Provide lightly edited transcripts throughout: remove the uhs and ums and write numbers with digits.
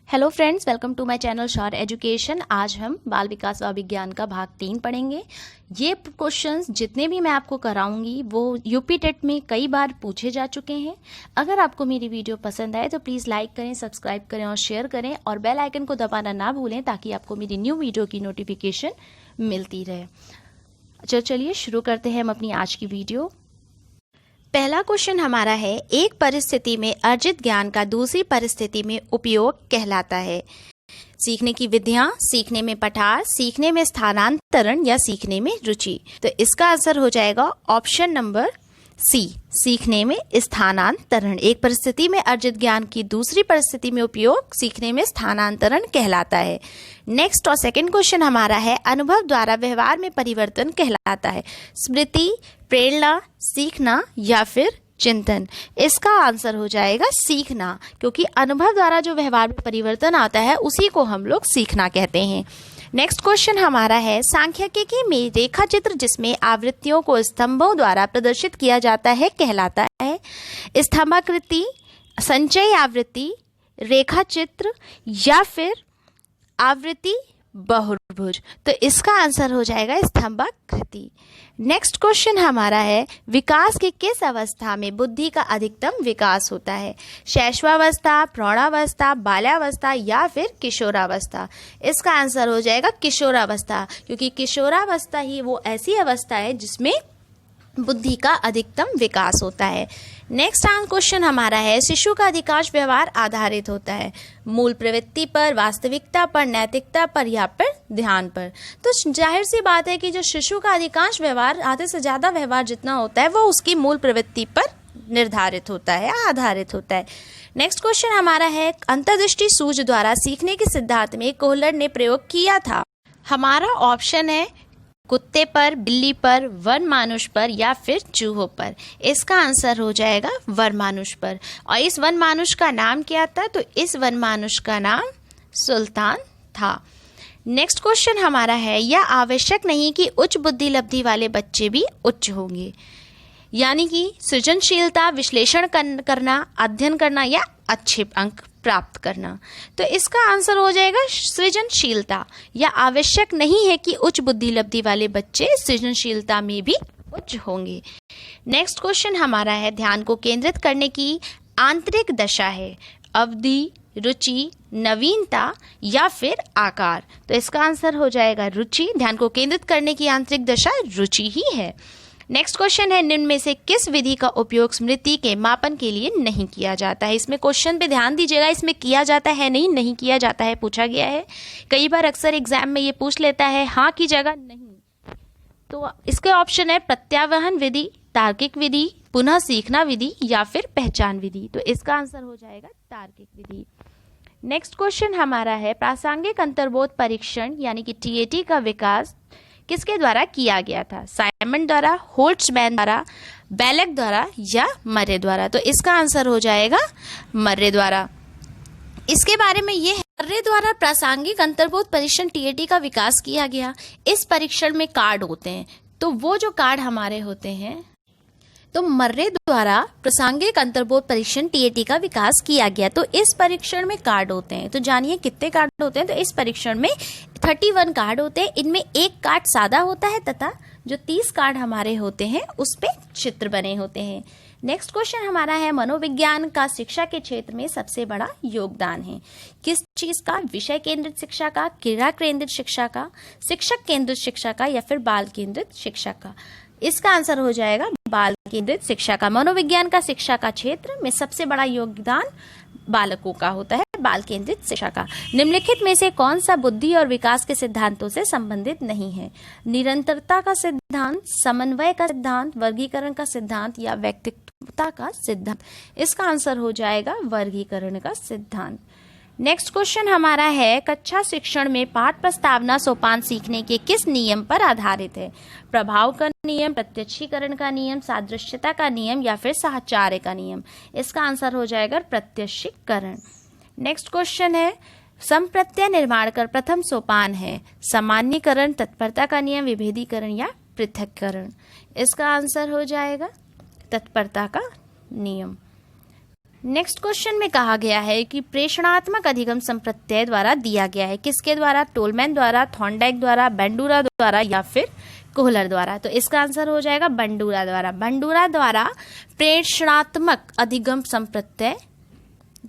Hello friends, welcome to my channel short education. आज हम बाल विकास व विज्ञान का भाग 3 पढ़ेंगे। ये क्वेश्चंस जितने भी मैं आपको कराऊंगी वो यूपी टेट में कई बार पूछे जा चुके हैं। अगर आपको मेरी वीडियो पसंद आए तो प्लीज़ लाइक करें, सब्सक्राइब करें और शेयर करें और बेल आइकन को दबाना ना भूलें ताकि आपको मेरी न्यू वीडियो की नोटिफिकेशन मिलती रहे। चलिए शुरू करते हैं हम अपनी आज की वीडियो। पहला क्वेश्चन हमारा है, एक परिस्थिति में अर्जित ज्ञान का दूसरी परिस्थिति में उपयोग कहलाता है। सीखने की विधियां, सीखने में पठार, सीखने में स्थानांतरण या सीखने में रुचि। तो इसका आंसर हो जाएगा ऑप्शन नंबर सी, सीखने में स्थानांतरण। एक परिस्थिति में अर्जित ज्ञान की दूसरी परिस्थिति में उपयोग सीखने में स्थानांतरण कहलाता है। नेक्स्ट और सेकंड क्वेश्चन हमारा है, अनुभव द्वारा व्यवहार में परिवर्तन कहलाता है। स्मृति, प्रेरणा, सीखना या फिर चिंतन। इसका आंसर हो जाएगा सीखना, क्योंकि अनुभव द्वारा जो व्यवहार में परिवर्तन आता है उसी को हम लोग सीखना कहते हैं। नेक्स्ट क्वेश्चन हमारा है, सांख्यिकी में रेखा चित्र जिसमें आवृत्तियों को स्तंभों द्वारा प्रदर्शित किया जाता है कहलाता है। स्तंभाकृति, संचय आवृत्ति, रेखा चित्र या फिर आवृत्ति बहुभुज। तो इसका आंसर हो जाएगा स्तंभाकृति। नेक्स्ट क्वेश्चन हमारा है, विकास की किस अवस्था में बुद्धि का अधिकतम विकास होता है? शैशवावस्था, प्रौढ़ावस्था, बाल्यावस्था या फिर किशोरावस्था। इसका आंसर हो जाएगा किशोरावस्था, क्योंकि किशोरावस्था ही वो ऐसी अवस्था है जिसमें बुद्धि का अधिकतम विकास होता है। नेक्स्ट क्वेश्चन हमारा है, शिशु का अधिकांश व्यवहार आधारित होता है मूल प्रवृत्ति पर, वास्तविकता पर, नैतिकता पर या फिर ध्यान पर। तो जाहिर सी बात है कि जो शिशु का अधिकांश व्यवहार, आधे से ज्यादा व्यवहार जितना होता है वो उसकी मूल प्रवृत्ति पर निर्धारित होता है, आधारित होता है। नेक्स्ट क्वेश्चन हमारा है, अंतर्दृष्टि सूझ द्वारा सीखने के सिद्धांत में कोहलर ने प्रयोग किया था। हमारा ऑप्शन है कुत्ते पर, बिल्ली पर, वन मानुष पर या फिर चूहों पर। इसका आंसर हो जाएगा वन मानुष पर। और इस वन मानुष का नाम क्या था? तो इस वन मानुष का नाम सुल्तान था। नेक्स्ट क्वेश्चन हमारा है, यह आवश्यक नहीं कि उच्च बुद्धि लब्धि वाले बच्चे भी उच्च होंगे, यानी कि सृजनशीलता, विश्लेषण करना, अध्ययन करना या अच्छे अंक प्राप्त करना। तो इसका आंसर हो जाएगा सृजनशीलता। या आवश्यक नहीं है कि उच्च बुद्धि लब्धि वाले बच्चे सृजनशीलता में भी उच्च होंगे। नेक्स्ट क्वेश्चन हमारा है, ध्यान को केंद्रित करने की आंतरिक दशा है अवधि, रुचि, नवीनता या फिर आकार। तो इसका आंसर हो जाएगा रुचि। ध्यान को केंद्रित करने की आंतरिक दशा रुचि ही है। नेक्स्ट क्वेश्चन है, निम्न में से किस विधि का उपयोग स्मृति के मापन के लिए नहीं किया जाता है? इसमें क्वेश्चन पे ध्यान दीजिएगा, इसमें किया जाता है नहीं किया जाता है पूछा गया है। कई बार अक्सर एग्जाम में ये पूछ लेता है हाँ की जगह नहीं। तो इसके ऑप्शन है प्रत्यावहन विधि, तार्किक विधि, पुनः सीखना विधि या फिर पहचान विधि। तो इसका आंसर हो जाएगा तार्किक विधि। नेक्स्ट क्वेश्चन हमारा है, प्रासंगिक अंतर्बोध परीक्षण यानी कि टीएटी का विकास किसके द्वारा किया गया था? साइमन द्वारा, होल्ट्जमैन द्वारा, बेलेक द्वारा या मर्रे द्वारा। तो इसका आंसर हो जाएगा मर्रे द्वारा। इसके बारे में ये है, मर्रे द्वारा प्रासंगिक अंतर्बोध परीक्षण टीएटी का विकास किया गया। इस परीक्षण में कार्ड होते हैं, तो वो जो कार्ड हमारे होते हैं, तो मर्रे द्वारा प्रासंगिक अंतर्बोध परीक्षण टीएटी का विकास किया गया। तो इस परीक्षण में कार्ड होते हैं, तो जानिए कितने कार्ड होते हैं? तो इस परीक्षण में 31 कार्ड होते हैं। इनमें एक कार्ड सादा होता है तथा जो 30 कार्ड हमारे होते हैं उस पे चित्र बने होते हैं। नेक्स्ट क्वेश्चन हमारा है, मनोविज्ञान का शिक्षा के क्षेत्र में सबसे बड़ा योगदान है किस चीज का? विषय केंद्रित शिक्षा का, क्रिया केंद्रित शिक्षा का, शिक्षक केंद्रित शिक्षा का या फिर बाल केंद्रित शिक्षा का। इसका आंसर हो जाएगा बाल केंद्रित शिक्षा का। मनोविज्ञान का शिक्षा का क्षेत्र में सबसे बड़ा योगदान बालकों का होता है, बाल केंद्रित शिक्षा का। निम्नलिखित में से कौन सा बुद्धि और विकास के सिद्धांतों से संबंधित नहीं है? निरंतरता का सिद्धांत, समन्वय का सिद्धांत, वर्गीकरण का सिद्धांत या व्यक्तित्वता का सिद्धांत। इसका आंसर हो जाएगा वर्गीकरण का सिद्धांत। नेक्स्ट क्वेश्चन हमारा है, कक्षा शिक्षण में पाठ प्रस्तावना सोपान सीखने के किस नियम पर आधारित है? प्रभाव का नियम, प्रत्यक्षीकरण का नियम, सादृश्यता का नियम या फिर साहचर्य का नियम। इसका आंसर हो जाएगा प्रत्यक्षीकरण। नेक्स्ट क्वेश्चन है, संप्रत्यय निर्माण कर प्रथम सोपान है सामान्यीकरण, तत्परता का नियम, विभेदीकरण या पृथक्करण। इसका आंसर हो जाएगा तत्परता का नियम। नेक्स्ट क्वेश्चन में कहा गया है कि प्रेषणात्मक अधिगम संप्रत्यय द्वारा दिया गया है, किसके द्वारा? टोलमैन द्वारा, थॉर्नडाइक द्वारा, बंडूरा द्वारा या फिर कोहलर द्वारा। तो इसका आंसर हो जाएगा बंडूरा द्वारा। बंडूरा द्वारा प्रेषणात्मक अधिगम संप्रत्यय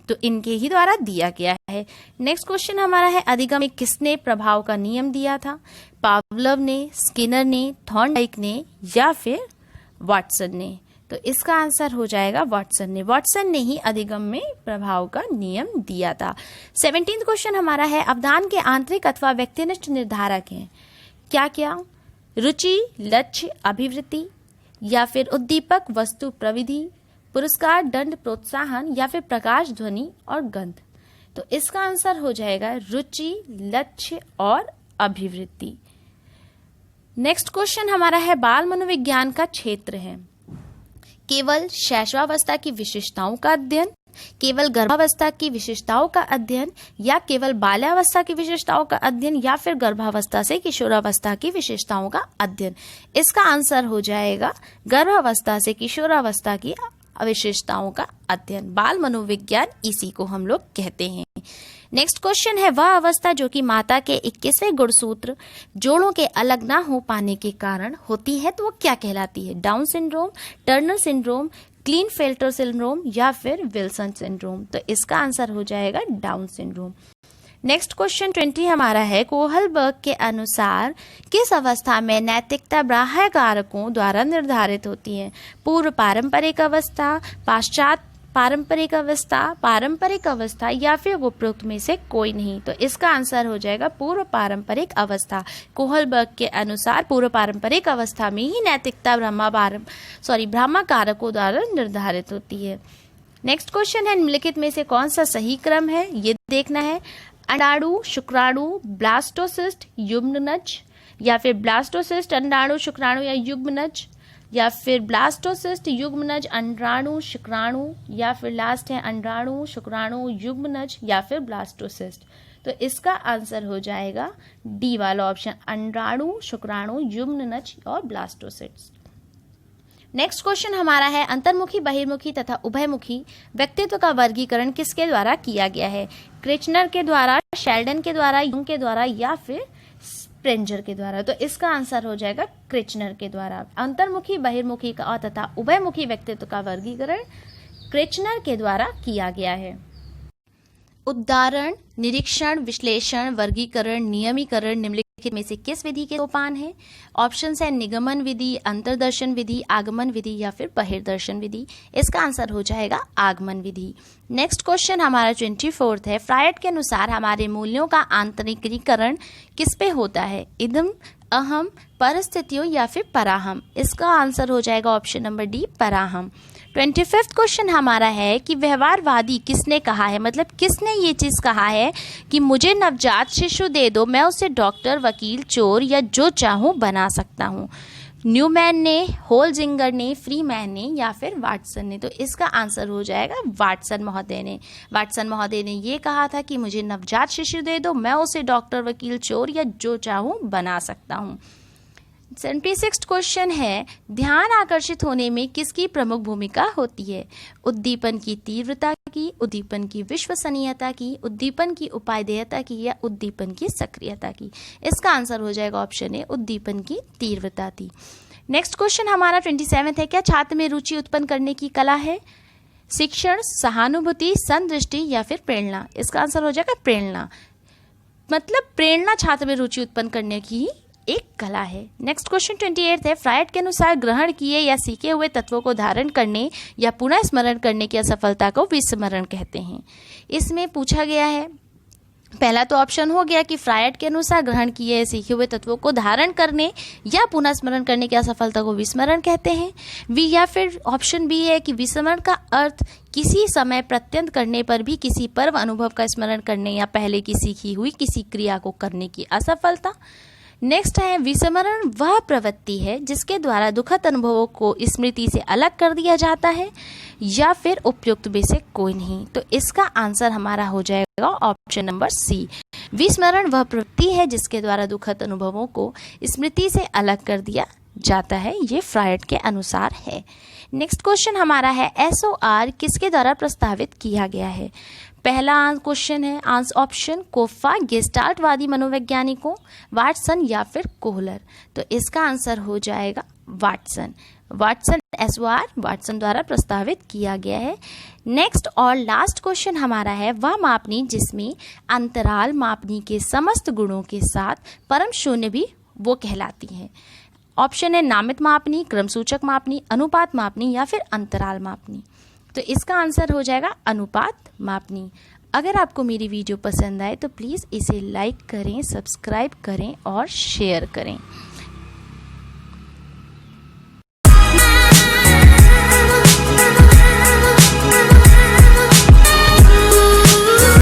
तो इनके ही द्वारा दिया गया है। नेक्स्ट क्वेश्चन हमारा है, अधिगम में किसने प्रभाव का नियम दिया था? पावलव ने, स्किनर ने, थॉर्नडाइक ने या फिर वाटसन ने। तो इसका आंसर हो जाएगा वाटसन ने। वाटसन ने ही अधिगम में प्रभाव का नियम दिया था। 17वां क्वेश्चन हमारा है, अवधान के आंतरिक अथवा व्यक्तिनिष्ठ निर्धारक हैं क्या क्या? रुचि, लक्ष्य, अभिवृत्ति या फिर उद्दीपक, वस्तु, प्रविधि, पुरस्कार, दंड, प्रोत्साहन या फिर प्रकाश, ध्वनि और गंध। तो इसका आंसर हो जाएगा रुचि, लक्ष्य और अभिवृत्ति। नेक्स्ट क्वेश्चन हमारा है, बाल मनोविज्ञान का क्षेत्र है केवल शैशवावस्था की विशेषताओं का अध्ययन, केवल गर्भावस्था की विशेषताओं का अध्ययन या केवल बाल्यावस्था की विशेषताओं का अध्ययन या फिर गर्भावस्था से किशोरावस्था की विशेषताओं का अध्ययन। इसका आंसर हो जाएगा गर्भावस्था से किशोरावस्था की विशेषताओं का अध्ययन। बाल मनोविज्ञान इसी को हम लोग कहते हैं। नेक्स्ट क्वेश्चन है, वह अवस्था जो कि माता के 21वें गुणसूत्र जोड़ों के अलग ना हो पाने के कारण होती है तो वो क्या कहलाती है? Down syndrome, Turner syndrome, Klinefelter syndrome या फिर विल्सन सिंड्रोम। तो इसका आंसर हो जाएगा डाउन सिंड्रोम। नेक्स्ट क्वेश्चन 20 हमारा है, कोहलबर्ग के अनुसार किस अवस्था में नैतिकता बाह्य कारकों द्वारा निर्धारित होती है? पूर्व पारंपरिक अवस्था, पाश्चात पारंपरिक अवस्था या फिर उपरोक्त में से कोई नहीं। तो इसका आंसर हो जाएगा पूर्व पारंपरिक अवस्था। कोहलबर्ग के अनुसार पूर्व पारंपरिक अवस्था में ही नैतिकता ब्रह्मा कारकों द्वारा निर्धारित होती है। नेक्स्ट क्वेश्चन है, निम्नलिखित में से कौन सा सही क्रम है ये देखना है। अंडाणु, शुक्राणु, ब्लास्टोसिस्ट, युग्मनज या फिर ब्लास्टोसिस्ट, अंडाणु, शुक्राणु या युग्मनज या फिर ब्लास्टोसिस्ट, युग्मनज, अंडाणु, शुक्राणु या फिर लास्ट है अंडाणु, शुक्राणु, युग्मनज या फिर ब्लास्टोसिस्ट। तो इसका आंसर हो जाएगा डी वाला ऑप्शन, अंडाणु, शुक्राणु, युग्मनज और ब्लास्टोसिस्ट। नेक्स्ट क्वेश्चन हमारा है, अंतर्मुखी, बहिर्मुखी तथा उभयमुखी व्यक्तित्व का वर्गीकरण किसके द्वारा किया गया है? क्रिचनर के द्वारा, शेल्डन के द्वारा, यूंग के द्वारा या फिर स्प्रेंजर के द्वारा। तो इसका आंसर हो जाएगा क्रिचनर के द्वारा। अंतर्मुखी, बहिर्मुखी का तथा उभयमुखी व्यक्तित्व का वर्गीकरण क्रिचनर के द्वारा किया गया है। उदाहरण, निरीक्षण, विश्लेषण, वर्गीकरण, नियमीकरण निम्नलिखित में से किस विधि के सोपान है? ऑप्शंस है निगमन विधि, अंतर्दर्शन विधि, आगमन विधि या फिर बहिर्दर्शन विधि। इसका आंसर हो जाएगा आगमन विधि। नेक्स्ट क्वेश्चन हमारा 24 है, फ्रायड के अनुसार हमारे मूल्यों का आंतरिकीकरण किस पे होता है? इदम, अहम, परिस्थितियों या फिर पराहम। इसका आंसर हो जाएगा ऑप्शन नंबर डी, पराहम। 25वां क्वेश्चन हमारा है कि व्यवहारवादी किसने कहा है, मतलब किसने ये चीज कहा है कि मुझे नवजात शिशु दे दो, मैं उसे डॉक्टर, वकील, चोर या जो चाहूं बना सकता हूं? न्यूमैन ने, होलजिंगर ने, फ्रीमैन ने या फिर वाटसन ने। तो इसका आंसर हो जाएगा वाटसन महोदय ने। वाटसन महोदय ने ये कहा था कि मुझे नवजात शिशु दे दो, मैं उसे डॉक्टर, वकील, चोर या जो चाहूं बना सकता हूं। 76वां क्वेश्चन है, ध्यान आकर्षित होने में किसकी प्रमुख भूमिका होती है? उद्दीपन की तीव्रता की, उद्दीपन की विश्वसनीयता की, उद्दीपन की उपादेयता की या उद्दीपन की सक्रियता की। इसका आंसर हो जाएगा ऑप्शन ए, उद्दीपन की तीव्रता थी। नेक्स्ट क्वेश्चन हमारा 27 है, क्या छात्र में रुचि उत्पन्न करने की कला है? शिक्षण, सहानुभूति, संदृष्टि या फिर प्रेरणा। इसका आंसर हो जाएगा प्रेरणा, मतलब प्रेरणा छात्र में रुचि उत्पन्न करने की एक कला है। नेक्स्ट क्वेश्चन 28 है, फ्रायड के अनुसार ग्रहण किए या सीखे हुए तत्वों को धारण करने या पुनः स्मरण करने की असफलता को विस्मरण कहते हैं। इसमें पूछा गया है, पहला तो ऑप्शन हो गया कि फ्रायड के अनुसार ग्रहण किए या सीखे हुए तत्वों को धारण करने या पुनः स्मरण करने की असफलता को विस्मरण कहते हैं। वी या फिर ऑप्शन बी है कि विस्मरण का अर्थ किसी समय प्रत्यंत करने पर भी किसी पर्व अनुभव का स्मरण करने या पहले की सीखी हुई किसी क्रिया को करने की असफलता। नेक्स्ट है, विस्मरण वह प्रवृत्ति है जिसके द्वारा दुखद अनुभवों को स्मृति से अलग कर दिया जाता है या फिर उपयुक्त में से कोई नहीं। तो इसका आंसर हमारा हो जाएगा ऑप्शन नंबर सी, विस्मरण वह प्रवृत्ति है जिसके द्वारा दुखद अनुभवों को स्मृति से अलग कर दिया जाता है। ये फ्रायड के अनुसार है। नेक्स्ट क्वेश्चन हमारा है SOR किसके द्वारा प्रस्तावित किया गया है। पहला क्वेश्चन है ऑप्शन कोफा गेस्टाल्टवादी मनोवैज्ञानिकों, वाटसन या फिर कोहलर। तो इसका आंसर हो जाएगा वाटसन। SOR वाटसन द्वारा प्रस्तावित किया गया है। नेक्स्ट और लास्ट क्वेश्चन हमारा है वह मापनी जिसमें अंतराल मापनी के समस्त गुणों के साथ परम शून्य भी वो कहलाती है। ऑप्शन है नामित मापनी, क्रमसूचक मापनी, अनुपात मापनी या फिर अंतराल मापनी। तो इसका आंसर हो जाएगा अनुपात मापनी। अगर आपको मेरी वीडियो पसंद आए तो प्लीज़ इसे लाइक करें, सब्सक्राइब करें और शेयर करें।